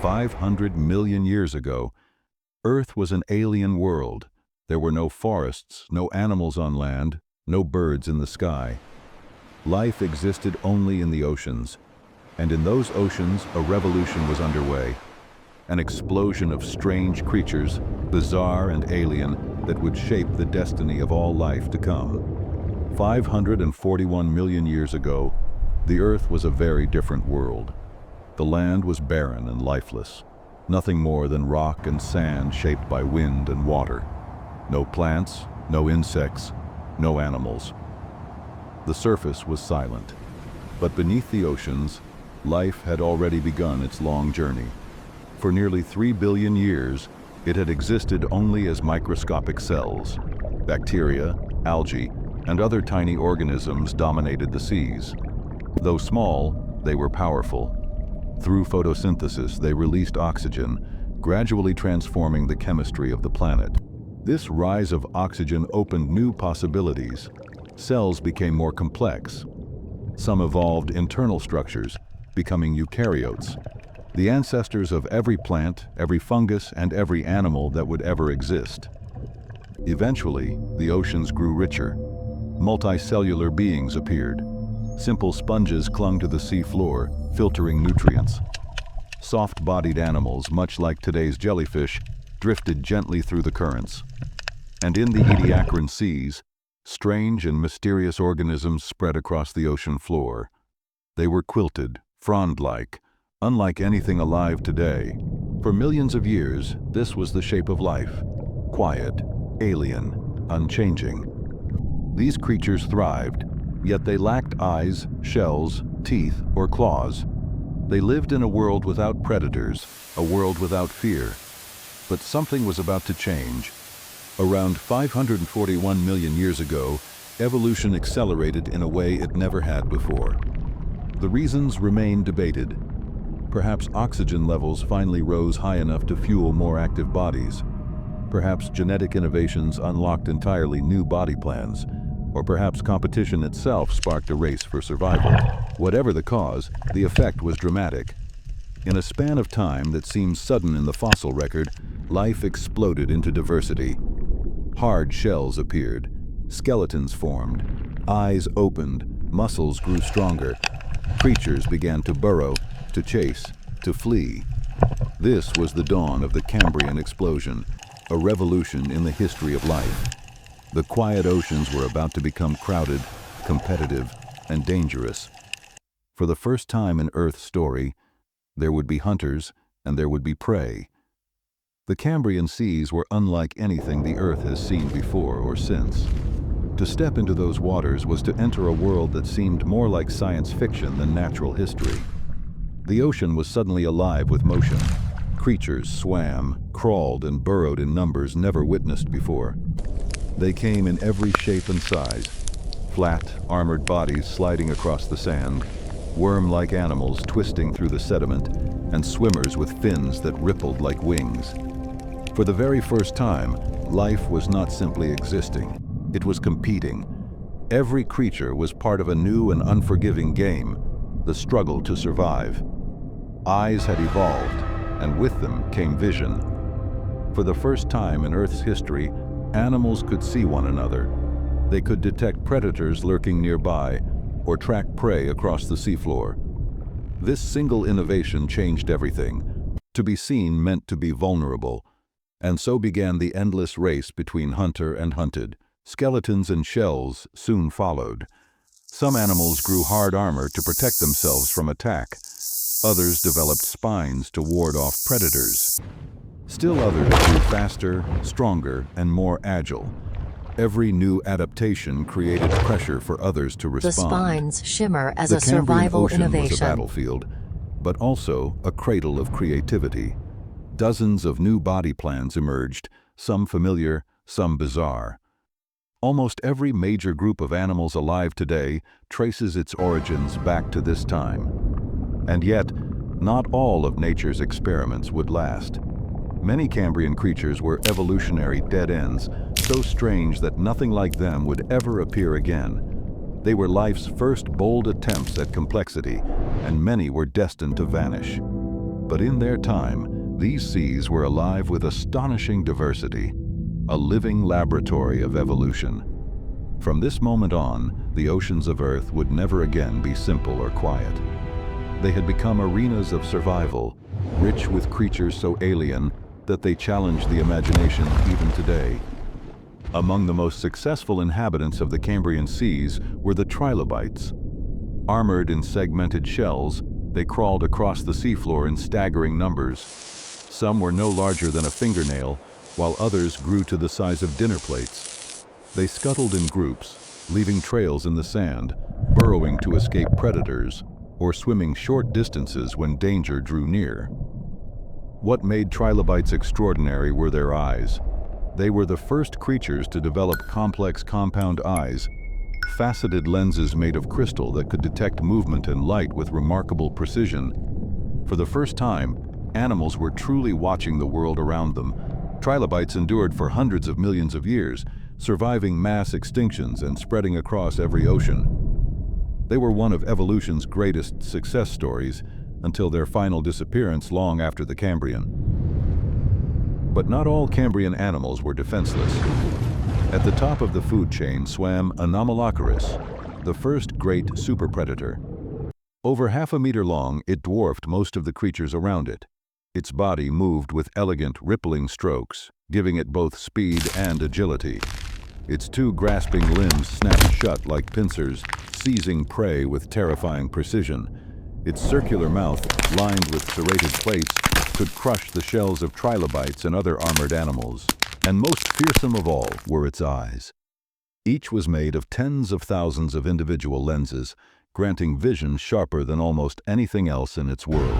500 million years ago, Earth was an alien world. There were no forests, no animals on land, no birds in the sky. Life existed only in the oceans, and in those oceans a revolution was underway. An explosion of strange creatures, bizarre and alien, that would shape the destiny of all life to come. 541 million years ago, the Earth was a very different world. The land was barren and lifeless, nothing more than rock and sand shaped by wind and water. No plants, no insects, no animals. The surface was silent, but beneath the oceans, life had already begun its long journey. For nearly 3 billion years, it had existed only as microscopic cells. Bacteria, algae, and other tiny organisms dominated the seas. Though small, they were powerful. Through photosynthesis, they released oxygen, gradually transforming the chemistry of the planet. This rise of oxygen opened new possibilities. Cells became more complex. Some evolved internal structures, becoming eukaryotes, the ancestors of every plant, every fungus, and every animal that would ever exist. Eventually, the oceans grew richer. Multicellular beings appeared. Simple sponges clung to the sea floor, filtering nutrients. Soft-bodied animals, much like today's jellyfish, drifted gently through the currents. And in the Ediacaran seas, strange and mysterious organisms spread across the ocean floor. They were quilted, frond-like, unlike anything alive today. For millions of years, this was the shape of life. Quiet, alien, unchanging. These creatures thrived, yet they lacked eyes, shells, teeth, or claws. They lived in a world without predators, a world without fear. But something was about to change. Around 541 million years ago, evolution accelerated in a way it never had before. The reasons remain debated. Perhaps oxygen levels finally rose high enough to fuel more active bodies. Perhaps genetic innovations unlocked entirely new body plans. Or perhaps competition itself sparked a race for survival. Whatever the cause, the effect was dramatic. In a span of time that seems sudden in the fossil record, life exploded into diversity. Hard shells appeared, skeletons formed, eyes opened, muscles grew stronger. Creatures began to burrow, to chase, to flee. This was the dawn of the Cambrian Explosion, a revolution in the history of life. The quiet oceans were about to become crowded, competitive, and dangerous. For the first time in Earth's story, there would be hunters and there would be prey. The Cambrian seas were unlike anything the Earth has seen before or since. To step into those waters was to enter a world that seemed more like science fiction than natural history. The ocean was suddenly alive with motion. Creatures swam, crawled, and burrowed in numbers never witnessed before. They came in every shape and size. Flat, armored bodies sliding across the sand, worm-like animals twisting through the sediment, and swimmers with fins that rippled like wings. For the very first time, life was not simply existing, it was competing. Every creature was part of a new and unforgiving game, the struggle to survive. Eyes had evolved, and with them came vision. For the first time in Earth's history, animals could see one another. They could detect predators lurking nearby, or track prey across the seafloor. This single innovation changed everything. To be seen meant to be vulnerable. And so began the endless race between hunter and hunted. Skeletons and shells soon followed. Some animals grew hard armor to protect themselves from attack. Others developed spines to ward off predators. Still others grew faster, stronger, and more agile. Every new adaptation created pressure for others to respond. The spines shimmer as The a Cambrian survival Ocean innovation. was a battlefield, but also a cradle of creativity. Dozens of new body plans emerged, some familiar, some bizarre. Almost every major group of animals alive today traces its origins back to this time. And yet, not all of nature's experiments would last. Many Cambrian creatures were evolutionary dead ends, so strange that nothing like them would ever appear again. They were life's first bold attempts at complexity, and many were destined to vanish. But in their time, these seas were alive with astonishing diversity, a living laboratory of evolution. From this moment on, the oceans of Earth would never again be simple or quiet. They had become arenas of survival, rich with creatures so alien that they challenge the imagination even today. Among the most successful inhabitants of the Cambrian seas were the Trilobites. Armored in segmented shells, they crawled across the seafloor in staggering numbers. Some were no larger than a fingernail, while others grew to the size of dinner plates. They scuttled in groups, leaving trails in the sand, burrowing to escape predators, or swimming short distances when danger drew near. What made Trilobites extraordinary were their eyes. They were the first creatures to develop complex compound eyes, faceted lenses made of crystal that could detect movement and light with remarkable precision. For the first time, animals were truly watching the world around them. Trilobites endured for hundreds of millions of years, surviving mass extinctions and spreading across every ocean. They were one of evolution's greatest success stories until their final disappearance long after the Cambrian. But not all Cambrian animals were defenseless. At the top of the food chain swam Anomalocaris, the first great superpredator. Over half a meter long, it dwarfed most of the creatures around it. Its body moved with elegant, rippling strokes, giving it both speed and agility. Its two grasping limbs snapped shut like pincers, seizing prey with terrifying precision. Its circular mouth, lined with serrated plates, could crush the shells of trilobites and other armored animals. And most fearsome of all were its eyes. Each was made of tens of thousands of individual lenses, granting vision sharper than almost anything else in its world.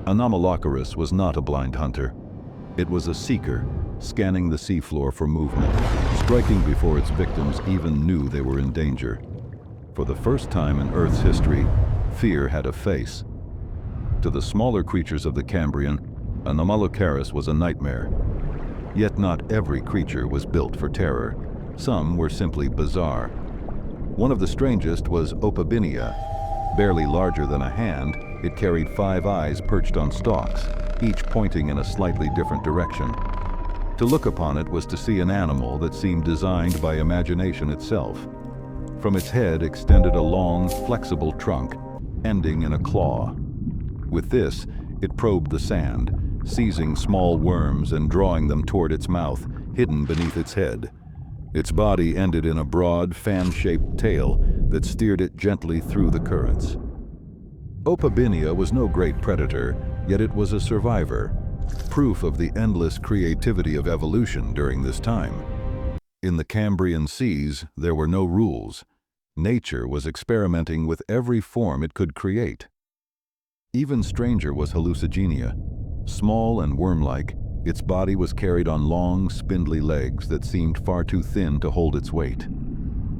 Anomalocaris was not a blind hunter. It was a seeker, scanning the seafloor for movement, striking before its victims even knew they were in danger. For the first time in Earth's history, fear had a face. To the smaller creatures of the Cambrian, Anomalocaris was a nightmare. Yet not every creature was built for terror. Some were simply bizarre. One of the strangest was Opabinia. Barely larger than a hand, it carried 5 eyes perched on stalks, each pointing in a slightly different direction. To look upon it was to see an animal that seemed designed by imagination itself. From its head extended a long, flexible trunk, ending in a claw. With this, it probed the sand, seizing small worms and drawing them toward its mouth, hidden beneath its head. Its body ended in a broad, fan-shaped tail that steered it gently through the currents. Opabinia was no great predator, yet it was a survivor, proof of the endless creativity of evolution during this time. In the Cambrian seas, there were no rules. Nature was experimenting with every form it could create. Even stranger was Hallucigenia. Small and worm-like, its body was carried on long, spindly legs that seemed far too thin to hold its weight.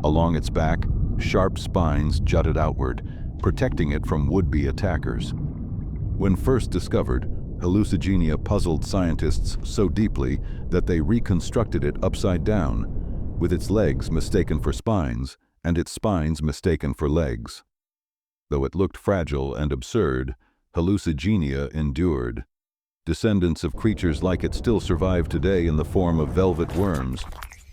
Along its back, sharp spines jutted outward, protecting it from would-be attackers. When first discovered, Hallucigenia puzzled scientists so deeply that they reconstructed it upside down, with its legs mistaken for spines and its spines mistaken for legs. Though it looked fragile and absurd, Hallucigenia endured. Descendants of creatures like it still survive today in the form of velvet worms,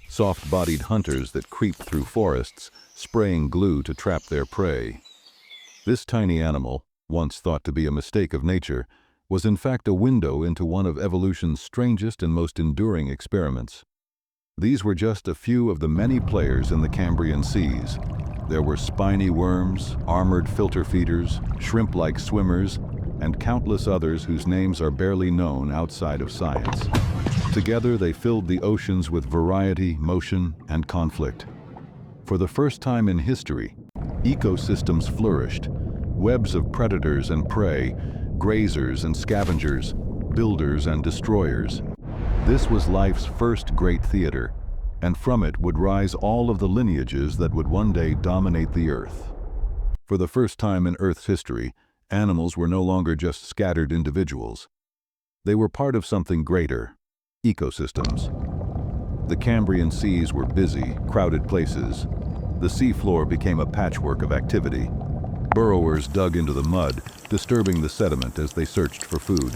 soft-bodied hunters that creep through forests, spraying glue to trap their prey. This tiny animal, once thought to be a mistake of nature, was in fact a window into one of evolution's strangest and most enduring experiments. These were just a few of the many players in the Cambrian seas. There were spiny worms, armored filter feeders, shrimp-like swimmers, and countless others whose names are barely known outside of science. Together they filled the oceans with variety, motion, and conflict. For the first time in history, ecosystems flourished. Webs of predators and prey, grazers and scavengers, builders and destroyers. This was life's first great theater, and from it would rise all of the lineages that would one day dominate the Earth. For the first time in Earth's history, animals were no longer just scattered individuals. They were part of something greater, ecosystems. The Cambrian seas were busy, crowded places. The seafloor became a patchwork of activity. Burrowers dug into the mud, disturbing the sediment as they searched for food.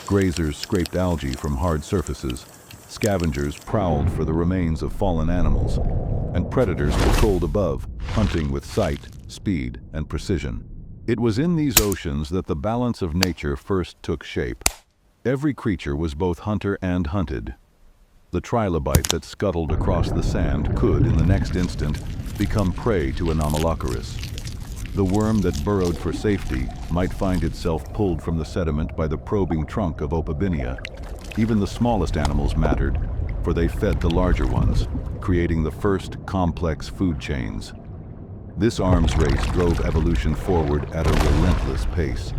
Grazers scraped algae from hard surfaces. Scavengers prowled for the remains of fallen animals. And predators patrolled above, hunting with sight, speed, and precision. It was in these oceans that the balance of nature first took shape. Every creature was both hunter and hunted. The trilobite that scuttled across the sand could, in the next instant, become prey to Anomalocaris. The worm that burrowed for safety might find itself pulled from the sediment by the probing trunk of Opabinia. Even the smallest animals mattered, for they fed the larger ones, creating the first complex food chains. This arms race drove evolution forward at a relentless pace.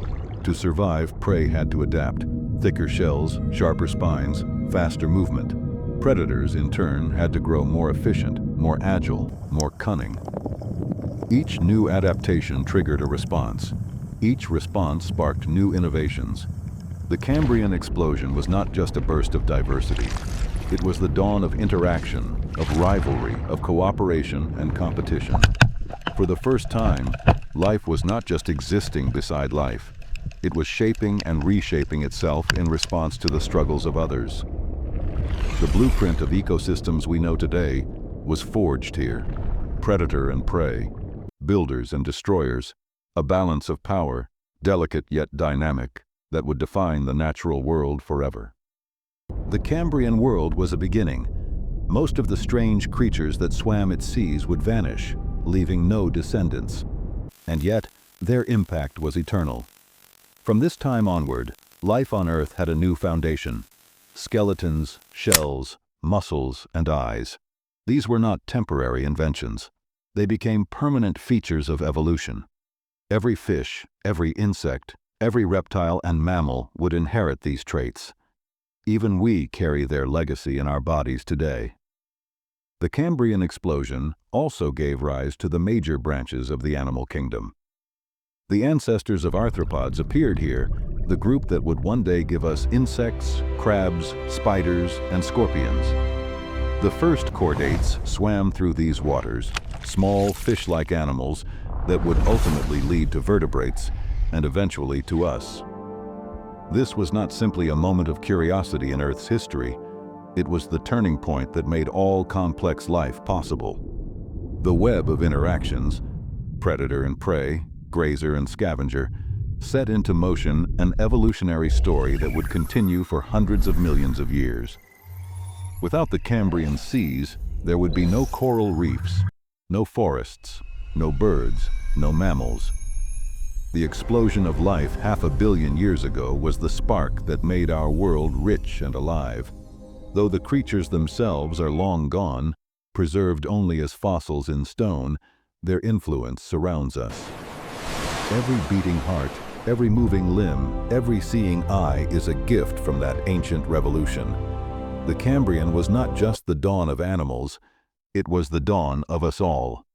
To survive, prey had to adapt. Thicker shells, sharper spines, faster movement. Predators, in turn, had to grow more efficient, more agile, more cunning. Each new adaptation triggered a response. Each response sparked new innovations. The Cambrian Explosion was not just a burst of diversity. It was the dawn of interaction, of rivalry, of cooperation and competition. For the first time, life was not just existing beside life. It was shaping and reshaping itself in response to the struggles of others. The blueprint of ecosystems we know today was forged here. Predator and prey, builders and destroyers, a balance of power, delicate yet dynamic, that would define the natural world forever. The Cambrian world was a beginning. Most of the strange creatures that swam its seas would vanish, leaving no descendants. And yet, their impact was eternal. From this time onward, life on Earth had a new foundation. Skeletons, shells, muscles, and eyes. These were not temporary inventions. They became permanent features of evolution. Every fish, every insect, every reptile and mammal would inherit these traits. Even we carry their legacy in our bodies today. The Cambrian Explosion also gave rise to the major branches of the animal kingdom. The ancestors of arthropods appeared here, the group that would one day give us insects, crabs, spiders, and scorpions. The first chordates swam through these waters, small fish-like animals that would ultimately lead to vertebrates and eventually to us. This was not simply a moment of curiosity in Earth's history. It was the turning point that made all complex life possible. The web of interactions, predator and prey, grazer and scavenger, set into motion an evolutionary story that would continue for hundreds of millions of years. Without the Cambrian seas, there would be no coral reefs, no forests, no birds, no mammals. The explosion of life 500 million years ago was the spark that made our world rich and alive. Though the creatures themselves are long gone, preserved only as fossils in stone, their influence surrounds us. Every beating heart, every moving limb, every seeing eye is a gift from that ancient revolution. The Cambrian was not just the dawn of animals, it was the dawn of us all.